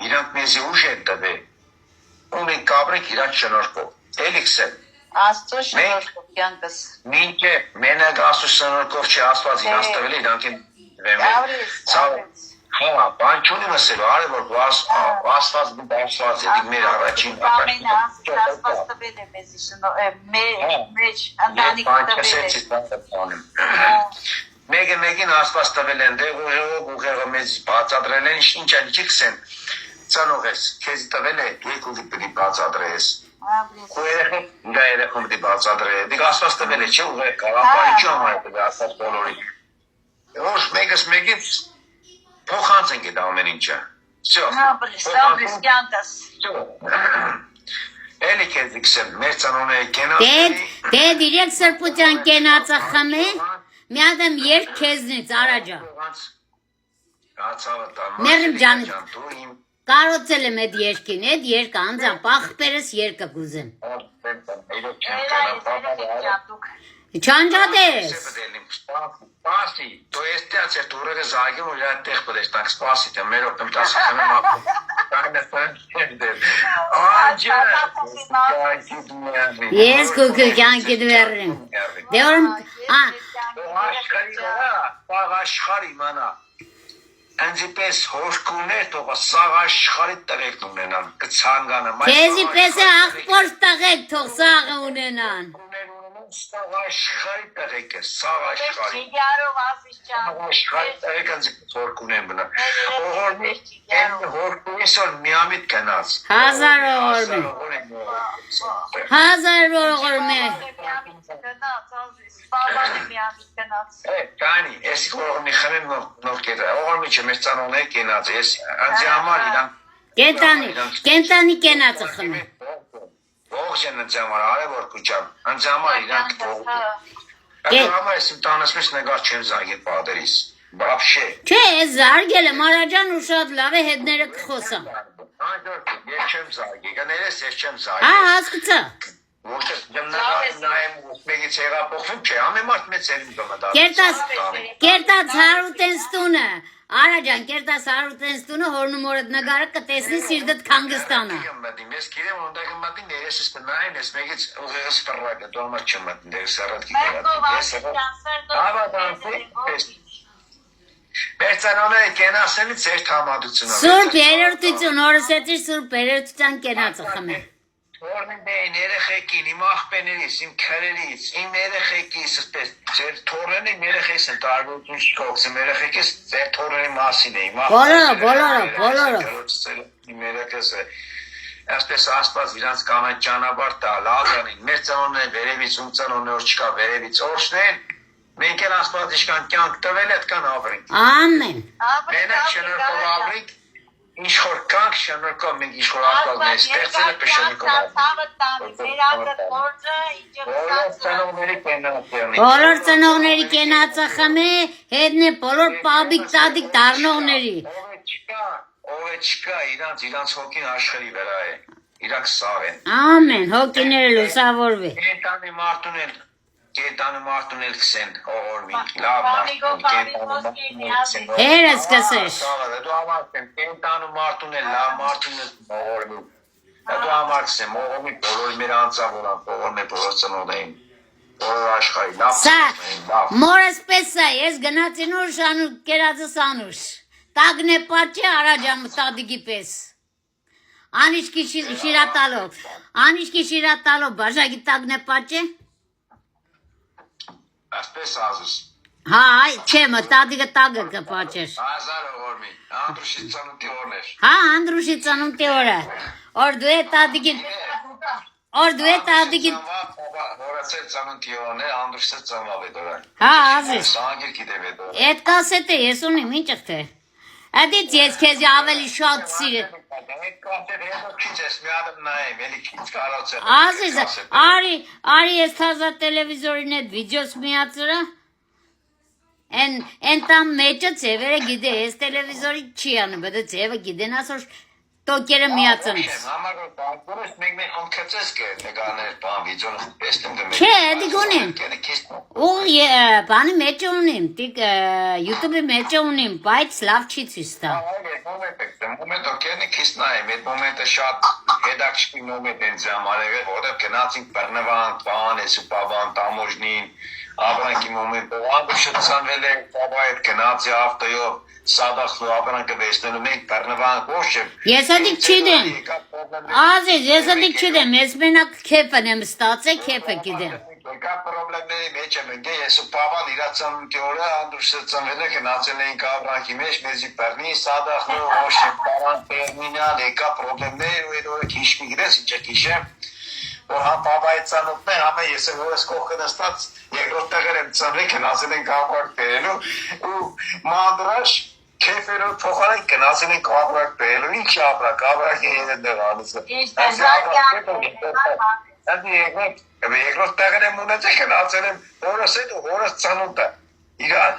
իրանք մեզի ուժ են տվել, ու մենք կապրենք իրանք շնորհքով, էլիքս են։ Աստծո շնորհքով կյանքս։ Մինչև մենակ Աստծո շնորհքով չի Աստված իրանց տվել, իրանք են Հա, բան չունի ասելու, արի որ Աստված բարձված է, մեր առաջին ամեն Աստված տվել է մեզի մեջ ընտանիք տվել է։ Մեկին Աստված տվել են, ուղեղը մեզ բացատրել են, ինչ չքսեն, ծանող ես, քեզ տվել է, երկու պիտի բացատրես։ Ու երեխում պիտի բացատրել, դիք Աստված տվել է, չէ ուղեղ կարող, ինչու համար է Աստված բոլորի։ Ոչ մեկից փոխանց ենք այդ ամեն ինչը։ Սաբրիս կյանքս։ Էլի քեզ իքսեմ, մեր ծանոները կենացների։ Դե դիրեք սրպության կենացը խմե, մի ադեմ երկ քեզնից արաջա։ Մերիմ ջան, կարոցել եմ այդ երկին, այդ երկը անձան պախպերս երկը կուզեմ։ Չանջադես։ Սպասի, դու եստյաց էր դուրերը զագին ու իրար տեղ պդեշտանք, սպասի, թե մեր օգտում տասը խմեմ ապում, տանին ես տան չեմ դեր, Ես կուկու կյանքի դվերրեմ, դե որմ, սաղ աշխարի մանա, ընձի պես հորկուներ տողը սաղ աշխարի տղեք ունենան, կցանգանը, քեզի պես է աղպոր տղեք թող սաղը ունենան, Սաղ աշխարի տղեք է, սաղ աշխարի տղեք ընձի հորկունեն բնա, հորկունիս որ միամիտ կնաց, 1000 օրգորմ է, Տանի, ես կողմի խմեմ նոր կետը, ողորմի չէ, մեր ծանոներ կենաց, ես անձի համար իրան կենտանի կենացը խմե, ողջ են ընձի համար, արևոր կուչամ, ընձի համար իրանք ողջ Այդ համար ես իմ տանս մեջ նգար չեմ զարգել պատերիս, բապշե Չէ, ես զարգել եմ, Արաջան ու շատ լավ է հետները կխոսամ Ես չեմ զարգել, կներես ես չեմ Հա, զարգել հասկացա Ոչ եմ նայեմ մեկից հեղափոխվում չէ, ամեմարդ մեծ էր իմ դոմը Կերտած հարուտենս տունը, Արաջան, կերտած հարուտենս տունը հորնումորդ նգարը կտեսնի սիրդդ կանգստանա Ես կիրեմ ոնդակը մատին ներեսս կնայեմ, ես մեկից ուղեղս պրրակը, դու ամար չեմ մատին, դերս առատքի Բերծանոները կենասենի ծեր թամադությունը Սուրպ երորդություն, օրսեցիր սուրպ երորդության կենացը խմե Թորնին բեին երեխեքին, իմ աղպեներից, իմ քրերից, իմ երեխեքիս, ձեր թորնեն իմ երեխես են տարբերություն չկողսեմ, երեխեքս ձեր թորնենի մասին է, իմ բոլորը Իմ երեխես է, այսպես ասպած իրանց կանան ճանաբար տա, լազանին, մեր ծանոները վերևից, ում ծանոները որ չկա վերևից օրշնեն, մենք էլ ասպած իշկան կյանք տվել էտկան ապրենք Ամեն Մենակ շնորհքով ապրենք Ինչ որ կանք շնորհքով մենք ինչ որ ապրել մեր ստեղծել է շնորհքով Բոլոր ծնողների կենացը խմե, հետն է բոլոր պաբիկ տադիկ դառնողների Ով է չկա, իրանց հոգին աշխարհի վրա է, իրանք սաղ են Ամեն, հոգիները լուսավորվի Կենտանը մարդուն էլ կսեն ողորմի, լավ մարդուն Հերս կսես Դու ամարքեմ, կենտանը մարդուն էլ, լավ մարդուն էլ ողորմի Դու ամարքսեմ, ողորմի բոլորի մեր անձավորան, ողորմի բոլոր ծնոդային Բոլոր աշխարի, Սա, մորս պես սա, ես գնացին ուր շանուկ կերածս անուշ Տագն է պաչե Արաջան տադիգի պես Անիշկի շիրատալով, բաժագի տագն է պաչե Ասպես ազուս Հա, չէ, տադիգը տագը կպաչեր Հազար ողորմի, անդրուշի ծանուտի օրներ Հա, անդրուշի ծանուտի օրը Որ դու է տադիգին Հորացել ծանուտի օրներ, անդրուշի ծանվավ է դորան Հա, ազիս Սանգիր գիտև է դորան Էդ կասետ է, ես ունիմ, ինչ ըղթե Ադից ես քեզի ավելի շատ սիրը Այդ կասետ հետո քիչ ես մի ադմ նայեմ, էլի քիչ կարացել Ազիզ, արի ես թազա տելևիզորին էդ վիդյոս միացրը Են տամ մեջը ծևերը գիդե, ես տելևիզորի չի անը, բդը ծևը գիդեն ասոր տոկերը միացնես։ Համարը բանքորս մեկ խոնքեցես կեր նգաներ բան վիդեոն տեսնում դեմ։ Չէ, դիգոնին։ Ու բանի մեջ ունիմ, դիգ YouTube-ի մեջ ունիմ, բայց լավ չի ցույց տա։ Մոմենտը կենի քիսնայ, այդ մոմենտը շատ հետաքրքիր մոմենտ է ժամանակ, որտեղ գնացինք Բեռնավան, բան, Սուպավան, Տամոժնին, ապրանքի մոմենտը, անդուշացանվել է, բաբայդ գնացի ավտոյով, սադախլու ապրանքը վեստելու մենք Բեռնավան կոշեմ։ Ես ադիք չիդեմ։ Ազիզ, ես ադիք չիդեմ, ես մենակ քեփն եմ ստացել, քեփը գիտեմ։ Կա պրոբլեմների մեջ եմ ընկել, ես ու պապան իրացանուտի օրը անդուշացանվել է, գնացել էինք ապրանքի մեջ, մեզի Բեռնի, սադախլու, կոշեմ, պարան, տերմինալ, եկա պրոբլեմներ ու այդ օրը քիշմի գիրես, ինչը քիշեմ, որ համ պապայից ծանոթն է, համ է ես եմ որս կողքը նստած, երկրորդ տեղեր եմ ծանրի, գնացել ենք ապրանք բերելու ու մանդրաշ քեֆերով փոխարեն գնացել ենք ապրանք բերելու, ինչ ապրանքի հետ դեղանուսը։ Երկրորդ տեղեր եմ ունեցել, գնացել եմ որս հետ ու որս ծանոթը։ Իրան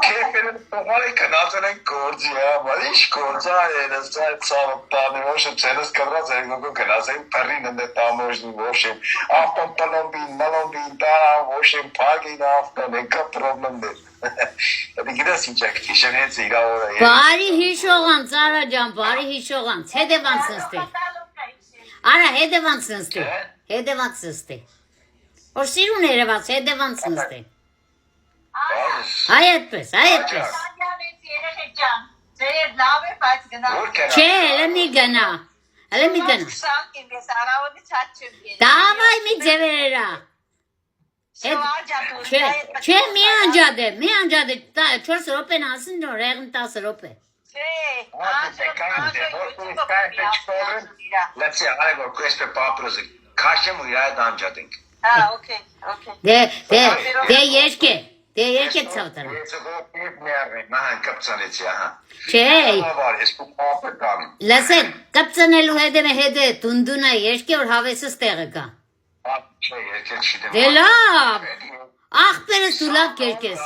քեֆերով փոխարեն գնացել ենք գործի, բայց ինչ գործ է, ես ցավ տանը, ոչ չենս կրած երկու գնացել բռին ընդ տամոժնի, ոչ ավտոն պլոմբին, մալոմբին, դա ոչ փագին ավտոն, եկա պրոբլեմներ։ Դա գիտես ինչ է, քիշեն հենց իրա օրը։ Բարի հիշողան, Ծարա ջան, բարի հիշողան, հետևանց նստի։ Արա հետևանց նստի, հետևանց նստի։ Որ սիրուն երևաց, հետևանց նստի։ Այ այդպես, այ այդպես։ Չէ, հələ մի գնա, հələ մի գնա։ Դավայ մի ձևերա։ Չէ, մի անջադե, 4 րոպեն ասին նոր, եղն 10 րոպե։ Let's see, I go questo paprozi. Kaçım uyarı damcadık. Ha, okay. Դե երկե ցավտար։ Չէ։ Լսեն, կապցնելու հետը տունդունա երկե որ հավեսս տեղը կա։ Դե լավ։ Ախպերս դու լավ կերկես։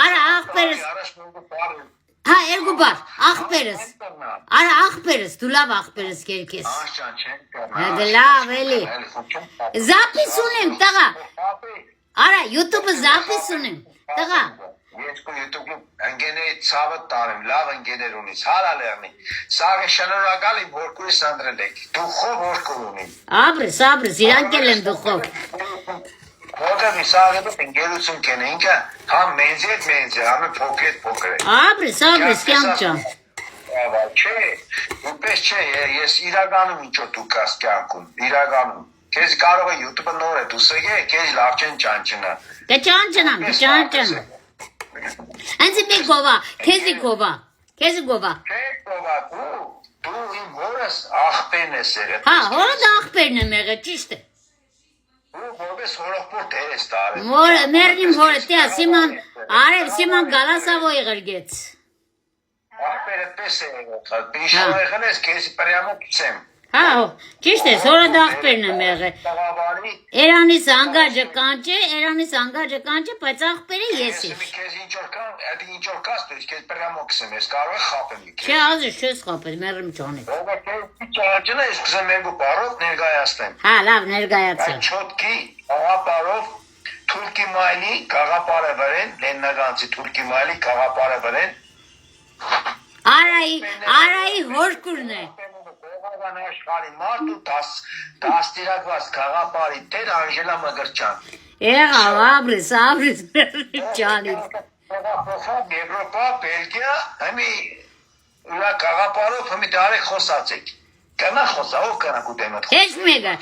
Արա ախպերս։ Հա, երկու բար, ախպերս։ Արա ախպերս, դու լավ ախպերս կերկես։ Դե լավ էլի։ Զապիս ունեմ, տղա։ Արա, YouTube-ը զապիս ունեմ, տղա։ Ես YouTube-ում ընկերների ցավը տարեմ, լավ ընկերներ ունիս, հարալերնի։ Սաղը շնորհակալ եմ, որ քույս անդրել եք։ Դուխով որ կունի։ Ապրես, իրանք էլ են դուխով։ Որտեղ իսաղը ընկերություն կենենք, համ մենձի, համ փոքր է։ Ապրես, կյանք ջան։ Չէ, ուպես չէ, ես իրականում ինչ-որ դու կաս կյանքում, իրականում։ Քեզ կարող է YouTube-ը նոր է, դու սգե, քեզ լավ չեն ճանչնա։ Կճանչնամ։ Անցի մի գովա, քեզի գովա։ Չէ գովա, դու իմ հորս աղբերն ես եղել։ Հա, հորդ աղբերն եմ եղել, ճիշտ է։ Ու որպես հորոպորտ ես տարել։ Մերնիմ հորը, տյա, Սիման գալասավոյ ղրգեց։ Աղբերը պես է եղել, պինշով եղել ես, քեզի պրյամը կիցեմ։ Հա, ճիշտ է, հորդ աղբերն եմ եղել։ Էրանիս անգաջը կանչ է, բայց աղբերը ես եմ։ Քեզ ինչ-որ կաս, քեզ պրյամը կսեմ, ես կարող է խապեմ։ Չէ, ազես չես խապել, մերրմ ճոնի։ Ողը քեզ ճանաչել ես, կսեմ երկու պարով ներգայացնեմ։ Հա, լավ, ներգայացել։ Չոտքի աղապարով թուրքի մայլի կաղապարը վրեն, լեննագանցի թուրքի մայլի կաղապարը վրեն։ Արայի հորկուրն է։ Ողական աշխարի մարդու դաստիրակված կաղապարի տեր Անժելա Մգրչան։ Եղավ, ապրես, ճանից։ Եվրոպա, Բելգիա, հմի ուրա կաղապարով հմի դարեք խոսացեք։ Կնա խոսա, ով կնա կուտեմդ խոսա։ Հեչ մեկը,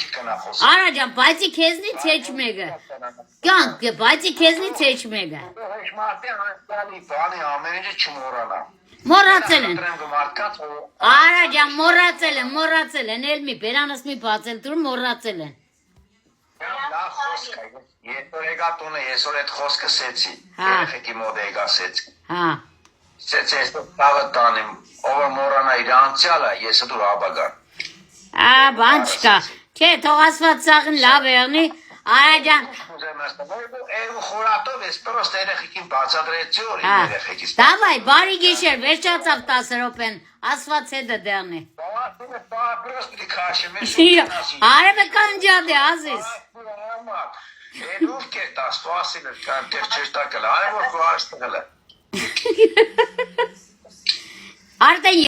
արա ջան, բայցի քեզնից հեչ մեկը։ Կյանք, բայցի քեզնից հեչ մեկը։ Հեչ մարդի անստանի բանի ամեն ինչը չմորանա։ Մորացել են։ Արա ջան, մորացել են, էլ մի բերանս մի բացել դուր մորացել են։ Լավ խոսք է, երկու եկատունը եսօր այդ խոսքը սեցի, երեխեքի մոտ եկասեցի։ Հա։ Սեցի ես տավը տանիմ, ով մորանա իր անցյալը, եսը դուր աբագան։ Բան չկա, չէ, թող ասված սաղին լավ եղնի, Արա ջան, խորատով ես պրոստ երեխիքին բացատրեցի որ երեխիքից։ Դավայ, բարի գիշեր, վերջացավ 10 րոպեն, ասված հետը դեղնի։ Արևը կանջադ է, ազիս։ Էլուր կետ աստվասին էր կան տեղ չեշտակել, արևոր կու արստղել է։ Արդեն